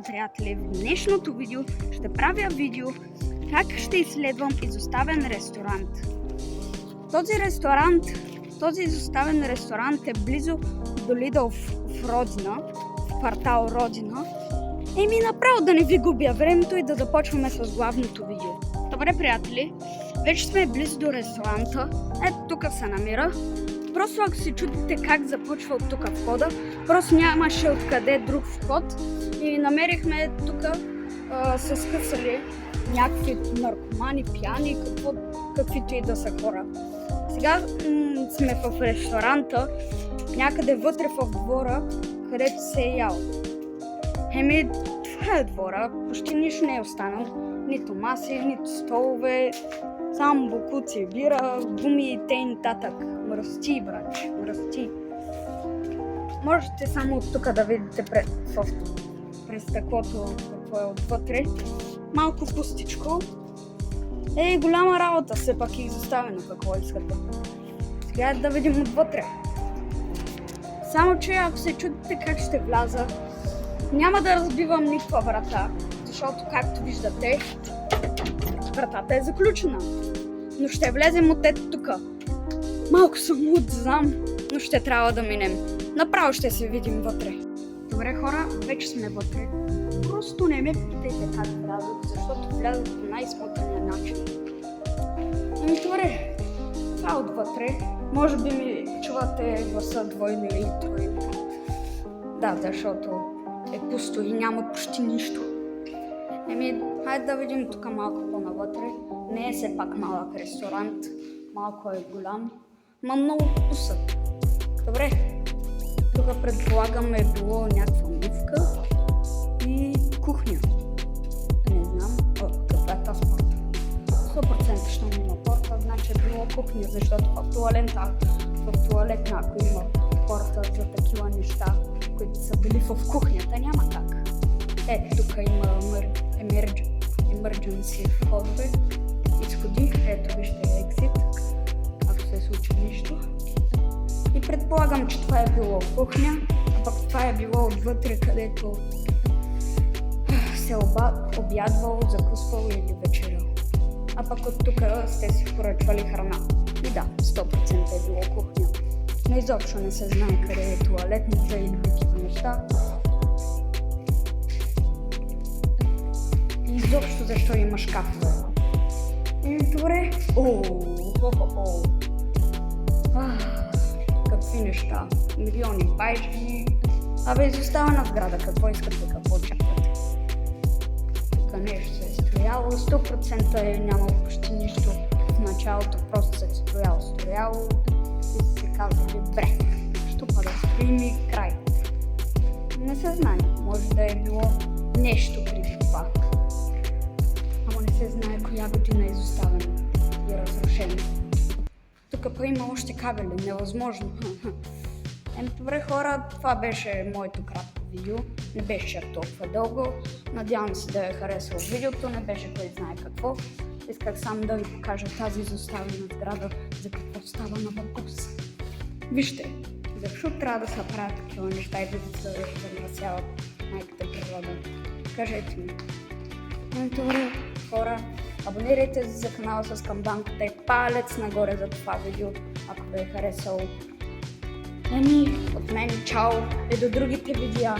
Здравейте, приятели! В днешното видео ще правя видео как ще изследвам изоставен ресторант. Този изоставен ресторант е близо до Lidl в Родина, в квартал Родина. Направо да не ви губя времето и да започваме с главното видео. Добре, приятели, вече сме близо до ресторанта. Ето тук се намира. Просто ако се чудите как започва от тук входа, просто нямаше откъде друг вход и намерихме тук са скъсали някакви наркомани, пияни, каквито и да са хора. Сега сме в ресторанта, някъде вътре в двора, където се е ял. Това е двора, почти нищо не е останало, нито маси, нито столове, само бокуци, бира, гуми и т.н. Мръсти, брач, мръсти. Можете само от тук да видите през стъклото какво е отвътре. Малко пустичко. Голяма работа, все пак е изоставено, какво искате. Сега да видим отвътре. Само че ако се чудите как ще вляза, няма да разбивам никаква врата, защото както виждате, вратата е заключена. Но ще влезем от ето тук. Малко съм луд, знам, но ще трябва да минем. Направо ще се видим вътре. Добре, хора, вече сме вътре. Просто не ме питайте как влязох, защото влязох по най-смотрения начин. Добре, това отвътре. Може би ми чувате гласа двойно или тройно. Да, защото е пусто и няма почти нищо. Хайде да видим тук малко по-навътре. Не е все пак малък ресторант. Малко е голям. Ма много пусък. Добре. Тук предполагам е било някаква мивка и кухня. Не знам каква е тази порта. 100% ще има порта, значи е било кухня, защото в туалетна, ако има порта за такива неща, които са били в кухнята, няма как. Тук има emergency входове, изходи, ето вижте exit, ако се случи нещо. И предполагам, че това е било кухня, а пък това е било отвътре, където се обядвало, закусвало или вечерял. А пък от тук сте си поръчвали храна. И да, 100% е било кухня. Но изобщо не се знае къде е туалетница или такива неща. И изобщо защо има шкафове. Добре. Какви неща. Милиони байджи. Изоставена сграда. Какво искате, какво очаквате? Тук нещо се е строяло. 100% е нямало почти нищо в началото. Просто се е строяло. И се казали, бре, що па да строим и край. Не се знае. Може да е било нещо преди това. Ама не се знае коя година е изоставена и разрушена. Тук па има още кабели, невъзможно. Добре, хора, това беше моето кратко видео. Не беше чак толкова дълго. Надявам се да е харесало видеото, не беше кой знае какво. Исках само да ви покажа тази изоставена сграда, за какво става на въпрос. Вижте, защо трябва да се правят такива неща и да се замърсяват майката природа? Кажете ми. Добре, хора, абонирайте се за канала с камбанката и палец нагоре за това видео, ако ви е харесало. От мен чао и до другите видеа.